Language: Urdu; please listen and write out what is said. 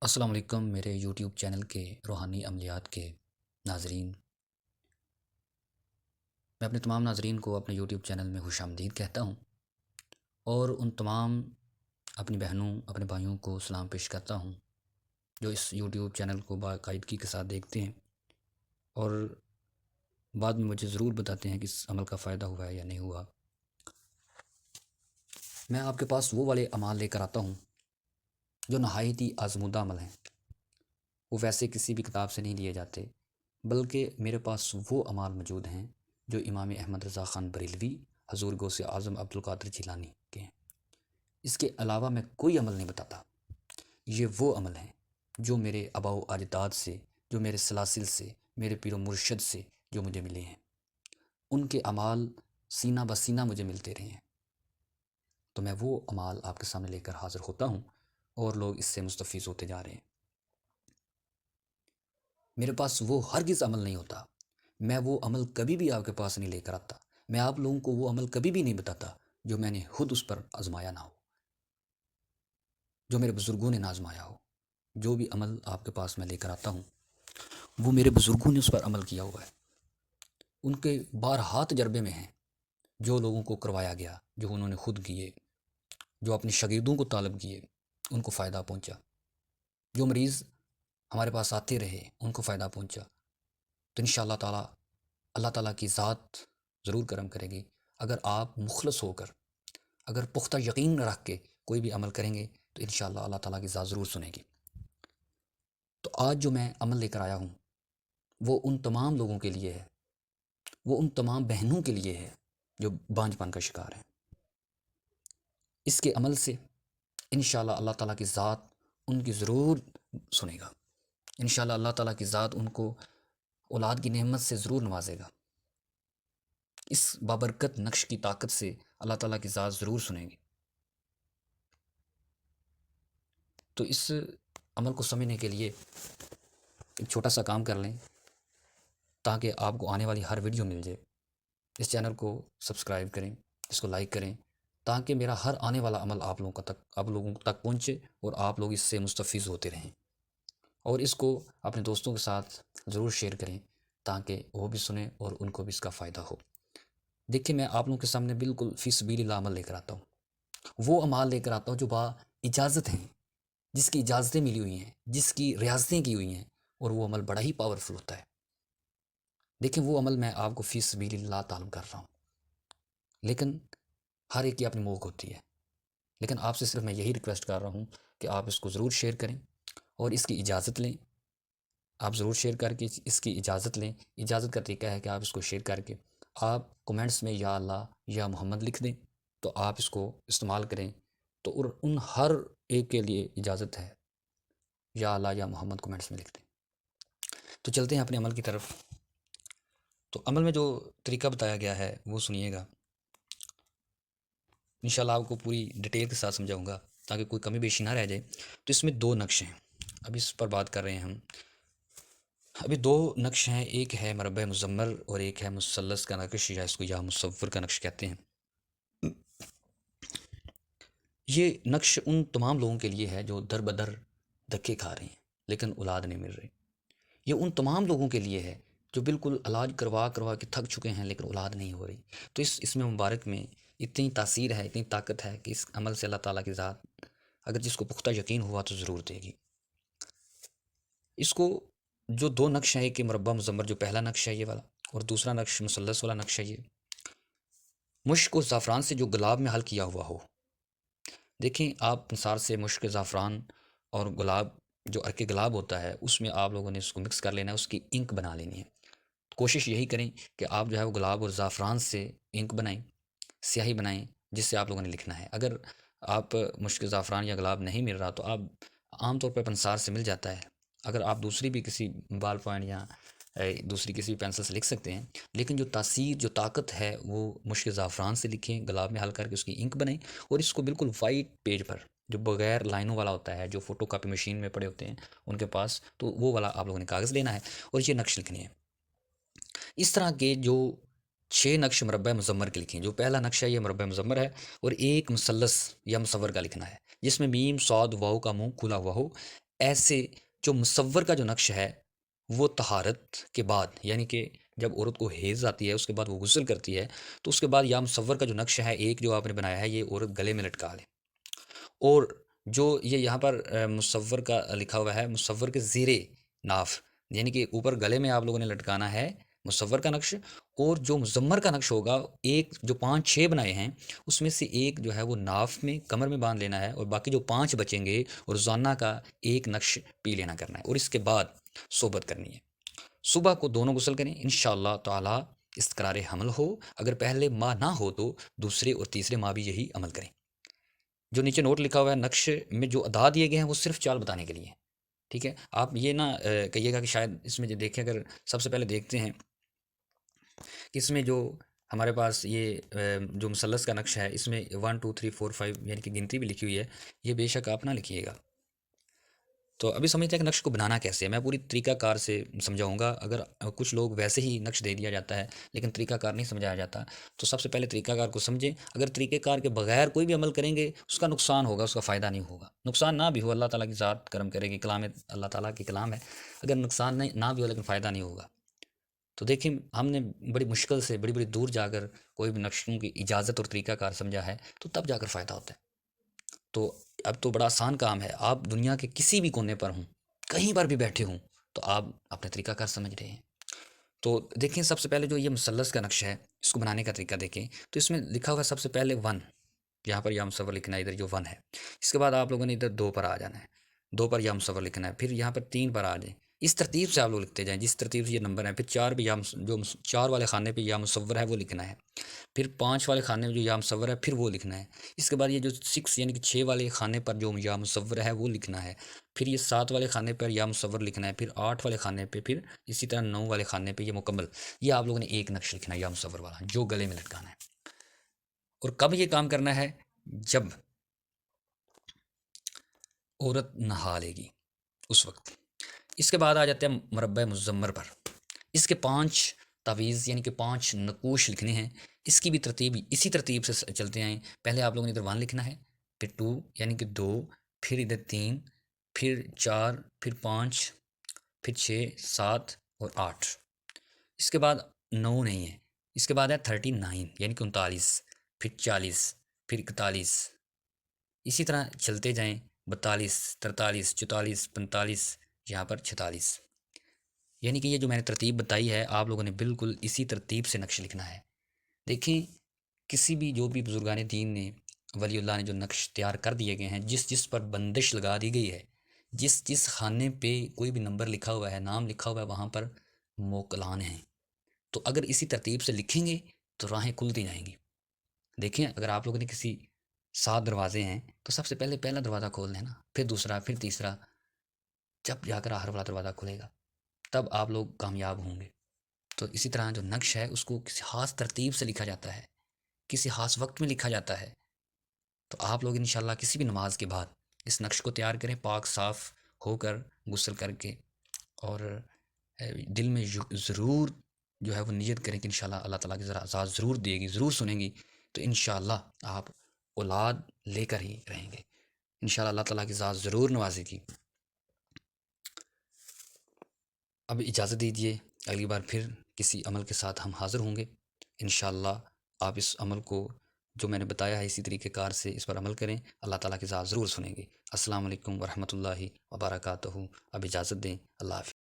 السلام علیکم میرے یوٹیوب چینل کے روحانی عملیات کے ناظرین. میں اپنے تمام ناظرین کو اپنے یوٹیوب چینل میں خوش آمدید کہتا ہوں اور ان تمام اپنی بہنوں اپنے بھائیوں کو سلام پیش کرتا ہوں جو اس یوٹیوب چینل کو باقاعدگی کے ساتھ دیکھتے ہیں اور بعد میں مجھے ضرور بتاتے ہیں کہ اس عمل کا فائدہ ہوا ہے یا نہیں ہوا. میں آپ کے پاس وہ والے اعمال لے کر آتا ہوں جو نہایت ہی آزمودہ عمل ہیں. وہ ویسے کسی بھی کتاب سے نہیں لیے جاتے بلکہ میرے پاس وہ اعمال موجود ہیں جو امام احمد رضا خان بریلوی حضور غوث اعظم عبد القادر جیلانی کے ہیں. اس کے علاوہ میں کوئی عمل نہیں بتاتا. یہ وہ عمل ہیں جو میرے آباء و اجداد سے، جو میرے سلاسل سے، میرے پیر و مرشد سے جو مجھے ملے ہیں. ان کے اعمال سینہ بسینہ مجھے ملتے رہے ہیں تو میں وہ اعمال آپ کے سامنے لے کر حاضر ہوتا ہوں اور لوگ اس سے مستفیض ہوتے جا رہے ہیں. میرے پاس وہ ہرگز عمل نہیں ہوتا. میں وہ عمل کبھی بھی آپ کے پاس نہیں لے کر آتا. میں آپ لوگوں کو وہ عمل کبھی بھی نہیں بتاتا جو میں نے خود اس پر آزمایا نہ ہو، جو میرے بزرگوں نے نہ آزمایا ہو. جو بھی عمل آپ کے پاس میں لے کر آتا ہوں وہ میرے بزرگوں نے اس پر عمل کیا ہوا ہے. ان کے بارہا تجربے میں ہیں جو لوگوں کو کروایا گیا، جو انہوں نے خود کیے، جو اپنے شاگردوں کو طالب کیے، ان کو فائدہ پہنچا. جو مریض ہمارے پاس آتے رہے ان کو فائدہ پہنچا. تو انشاءاللہ تعالی اللہ تعالیٰ کی ذات ضرور کرم کرے گی. اگر آپ مخلص ہو کر، اگر پختہ یقین رکھ کے کوئی بھی عمل کریں گے تو انشاءاللہ اللہ تعالیٰ کی ذات ضرور سنے گی. تو آج جو میں عمل لے کر آیا ہوں وہ ان تمام لوگوں کے لیے ہے، وہ ان تمام بہنوں کے لیے ہے جو بانجھ پن کا شکار ہیں. اس کے عمل سے انشاءاللہ اللہ تعالیٰ کی ذات ان کی ضرور سنے گا. انشاءاللہ اللہ تعالیٰ کی ذات ان کو اولاد کی نعمت سے ضرور نوازے گا. اس بابرکت نقش کی طاقت سے اللہ تعالیٰ کی ذات ضرور سنیں گی. تو اس عمل کو سمجھنے کے لیے ایک چھوٹا سا کام کر لیں تاکہ آپ کو آنے والی ہر ویڈیو مل جائے. اس چینل کو سبسکرائب کریں، اس کو لائک کریں تاکہ میرا ہر آنے والا عمل آپ لوگوں تک پہنچے اور آپ لوگ اس سے مستفیض ہوتے رہیں. اور اس کو اپنے دوستوں کے ساتھ ضرور شیئر کریں تاکہ وہ بھی سنیں اور ان کو بھی اس کا فائدہ ہو. دیکھیں میں آپ لوگوں کے سامنے بالکل فی سبیل اللہ عمل لے کر آتا ہوں. وہ اعمال لے کر آتا ہوں جو با اجازت ہیں، جس کی اجازتیں ملی ہوئی ہیں، جس کی ریاستیں کی ہوئی ہیں، اور وہ عمل بڑا ہی پاورفل ہوتا ہے. دیکھیں وہ عمل میں آپ کو فی سبیل اللہ تعلق کر رہا ہوں، لیکن ہر ایک کی اپنی موقع ہوتی ہے. لیکن آپ سے صرف میں یہی ریکویسٹ کر رہا ہوں کہ آپ اس کو ضرور شیئر کریں اور اس کی اجازت لیں. آپ ضرور شیئر کر کے اس کی اجازت لیں. اجازت کا طریقہ ہے کہ آپ اس کو شیئر کر کے آپ کومنٹس میں یا اللہ یا محمد لکھ دیں تو آپ اس کو استعمال کریں. تو ان ہر ایک کے لیے اجازت ہے یا اللہ یا محمد کومنٹس میں لکھ دیں. تو چلتے ہیں اپنے عمل کی طرف. تو عمل میں جو طریقہ بتایا گیا ہے وہ سنیے گا. انشاءاللہ آپ کو پوری ڈیٹیل کے ساتھ سمجھاؤں گا تاکہ کوئی کمی بیشی نہ رہ جائے. تو اس میں 2 نقش ہیں، ابھی اس پر بات کر رہے ہیں ہم. ابھی 2 نقش ہیں، ایک ہے مربع مزمر اور ایک ہے مثلث کا نقش یا اس کو یا مصور کا نقش کہتے ہیں. یہ نقش ان تمام لوگوں کے لیے ہے جو در بدر دھکے کھا رہے ہیں لیکن اولاد نہیں مل رہی. یہ ان تمام لوگوں کے لیے ہے جو بالکل علاج کروا کے تھک چکے ہیں لیکن اولاد نہیں ہو رہی. تو اس میں مبارک میں اتنی تاثیر ہے، اتنی طاقت ہے کہ اس عمل سے اللہ تعالیٰ کی ذات اگر جس کو پختہ یقین ہوا تو ضرور دے گی. اس کو جو 2 نقش ہیں، ایک مربع مزمر جو پہلا نقش ہے یہ والا، اور دوسرا نقش مثلث والا نقش ہے. یہ مشک و زعفران سے جو گلاب میں حل کیا ہوا ہو. دیکھیں آپ نثار سے مشک زعفران اور گلاب جو عرق گلاب ہوتا ہے اس میں آپ لوگوں نے اس کو مکس کر لینا ہے، اس کی انک بنا لینی ہے. کوشش یہی کریں کہ آپ جو ہے وہ گلاب اور زعفران سے انک بنائیں، سیاہی بنائیں جس سے آپ لوگوں نے لکھنا ہے. اگر آپ مشک زعفران یا گلاب نہیں مل رہا تو آپ عام طور پہ پنسار سے مل جاتا ہے. اگر آپ دوسری بھی کسی بال پوائنٹ یا دوسری کسی بھی پینسل سے لکھ سکتے ہیں، لیکن جو تاثیر جو طاقت ہے وہ مشک زعفران سے لکھیں، گلاب میں حل کر کے اس کی انک بنائیں اور اس کو بالکل وائٹ پیج پر جو بغیر لائنوں والا ہوتا ہے، جو فوٹو کاپی مشین میں پڑے ہوتے ہیں ان کے پاس، تو وہ والا آپ لوگوں نے کاغذ لینا ہے اور یہ نقش لکھنے ہیں. اس طرح کے جو 6 نقش مربع مزمر کے لکھیں. جو پہلا نقش ہے یہ مربع مزمر ہے اور ایک مثلث یا مصور کا لکھنا ہے جس میں میم صاد واو کا منہ کھلا ہوا ہو. ایسے جو مصور کا جو نقش ہے وہ طہارت کے بعد، یعنی کہ جب عورت کو حیض آتی ہے اس کے بعد وہ غسل کرتی ہے، تو اس کے بعد یا مصور کا جو نقش ہے ایک جو آپ نے بنایا ہے، یہ عورت گلے میں لٹکا لے۔ اور جو یہ یہاں پر مصور کا لکھا ہوا ہے، مصور کے زیر ناف، یعنی کہ اوپر گلے میں آپ لوگوں نے لٹکانا ہے مصور کا نقش، اور جو مزمر کا نقش ہوگا، ایک جو 5-6 بنائے ہیں اس میں سے ایک جو ہے وہ ناف میں کمر میں باندھ لینا ہے، اور باقی جو 5 بچیں گے اور روزانہ کا ایک نقش پی لینا کرنا ہے، اور اس کے بعد صحبت کرنی ہے۔ صبح کو دونوں غسل کریں، انشاءاللہ تعالی استقرار حمل ہو۔ اگر پہلے ماہ نہ ہو تو دوسرے اور تیسرے ماہ بھی یہی عمل کریں۔ جو نیچے نوٹ لکھا ہوا ہے نقش میں جو ادا دیے گئے ہیں وہ صرف چال بتانے کے لیے ہیں، ٹھیک ہے؟ آپ یہ نہ کہیے گا کہ شاید اس میں جو دیکھیں، اگر سب سے پہلے دیکھتے ہیں کہ اس میں جو ہمارے پاس یہ جو مثلث کا نقش ہے اس میں 1 2 3 4 5 یعنی کہ گنتی بھی لکھی ہوئی ہے، یہ بے شک آپ نہ لکھیے گا۔ تو ابھی سمجھتے ہیں کہ نقش کو بنانا کیسے ہے، میں پوری طریقہ کار سے سمجھاؤں گا۔ اگر کچھ لوگ ویسے ہی نقش دے دیا جاتا ہے لیکن طریقہ کار نہیں سمجھایا جاتا، تو سب سے پہلے طریقہ کار کو سمجھیں۔ اگر طریقہ کار کے بغیر کوئی بھی عمل کریں گے اس کا نقصان ہوگا، اس کا فائدہ نہیں ہوگا۔ نقصان نہ بھی ہو، اللہ تعالیٰ کی ذات کرم کرے گی، کلام اللہ تعالیٰ کی کلام ہے، اگر نقصان نہیں نہ بھی ہو لیکن فائدہ نہیں ہوگا۔ تو دیکھیں، ہم نے بڑی مشکل سے بڑی بڑی دور جا کر کوئی بھی نقشوں کی اجازت اور طریقہ کار سمجھا ہے، تو تب جا کر فائدہ ہوتا ہے۔ تو اب تو بڑا آسان کام ہے، آپ دنیا کے کسی بھی کونے پر ہوں، کہیں پر بھی بیٹھے ہوں، تو آپ اپنے طریقہ کار سمجھ رہے ہیں۔ تو دیکھیں، سب سے پہلے جو یہ مثلث کا نقش ہے اس کو بنانے کا طریقہ دیکھیں، تو اس میں لکھا ہوا ہے سب سے پہلے 1، یہاں پر یا مصور لکھنا ہے، ادھر جو 1 ہے۔ اس کے بعد آپ لوگوں نے ادھر 2 پر آ جانا ہے، 2 پر یا مصور لکھنا ہے، پھر یہاں پر 3 پر آ جائیں۔ اس ترتیب سے آپ لوگ لکھتے جائیں، جس ترتیب سے یہ نمبر ہے۔ پھر 4 پہ جو 4 والے خانے پہ یا مصور ہے وہ لکھنا ہے، پھر 5 والے خانے میں جو یا مصور ہے پھر وہ لکھنا ہے۔ اس کے بعد یہ جو 6 یعنی کہ 6 والے خانے پر جو یا مصور ہے وہ لکھنا ہے، پھر یہ 7 والے خانے پر یا مصور لکھنا ہے، پھر 8 والے خانے پہ، پھر اسی طرح 9 والے خانے پہ یہ مکمل۔ یہ آپ لوگوں نے ایک نقش لکھنا ہے یا مصور والا جو گلے میں لٹکانا ہے۔ اور کب یہ کام کرنا ہے؟ جب عورت نہا لے گی اس وقت۔ اس کے بعد آ جاتے ہیں مربع مزمر پر۔ اس کے 5 تعویذ یعنی کہ 5 نقوش لکھنے ہیں۔ اس کی بھی ترتیب اسی ترتیب سے چلتے آئیں۔ پہلے آپ لوگوں نے ادھر 1 لکھنا ہے، پھر 2 یعنی کہ 2، پھر ادھر 3، پھر 4، پھر 5، پھر 6، 7 اور 8۔ اس کے بعد 9 نہیں ہے، اس کے بعد ہے 39 یعنی کہ 39، پھر 40، پھر 41، اسی طرح چلتے جائیں، 42، 43، 44، 45، یہاں پر 46۔ یعنی کہ یہ جو میں نے ترتیب بتائی ہے آپ لوگوں نے بالکل اسی ترتیب سے نقش لکھنا ہے۔ دیکھیں، کسی بھی جو بھی بزرگان دین نے، ولی اللہ نے جو نقش تیار کر دیے گئے ہیں، جس جس پر بندش لگا دی گئی ہے، جس جس خانے پہ کوئی بھی نمبر لکھا ہوا ہے، نام لکھا ہوا ہے، وہاں پر موکلان ہیں۔ تو اگر اسی ترتیب سے لکھیں گے تو راہیں کھلتی جائیں گی۔ دیکھیں، اگر آپ لوگوں نے کسی 7 دروازے ہیں تو سب سے پہلے پہلا دروازہ کھول دینا، پھر دوسرا، پھر تیسرا، جب جا کر آخر والا دروازہ کھلے گا تب آپ لوگ کامیاب ہوں گے۔ تو اسی طرح جو نقش ہے اس کو کسی خاص ترتیب سے لکھا جاتا ہے، کسی خاص وقت میں لکھا جاتا ہے۔ تو آپ لوگ انشاءاللہ کسی بھی نماز کے بعد اس نقش کو تیار کریں، پاک صاف ہو کر، غسل کر کے، اور دل میں ضرور جو ہے وہ نیت کریں کہ انشاءاللہ اللہ تعالیٰ کی ذات ضرور دے گی، ضرور سنیں گی، تو انشاءاللہ آپ اولاد لے کر ہی رہیں گے، انشاءاللہ اللہ تعالیٰ کی ذات ضرور نوازے گی۔ اب اجازت دیجیے، اگلی بار پھر کسی عمل کے ساتھ ہم حاضر ہوں گے انشاءاللہ۔ آپ اس عمل کو جو میں نے بتایا ہے اسی طریقے کار سے اس پر عمل کریں، اللہ تعالیٰ کی ذات ضرور سنیں گے۔ السلام علیکم ورحمۃ اللہ وبرکاتہ۔ اب اجازت دیں، اللہ حافظ۔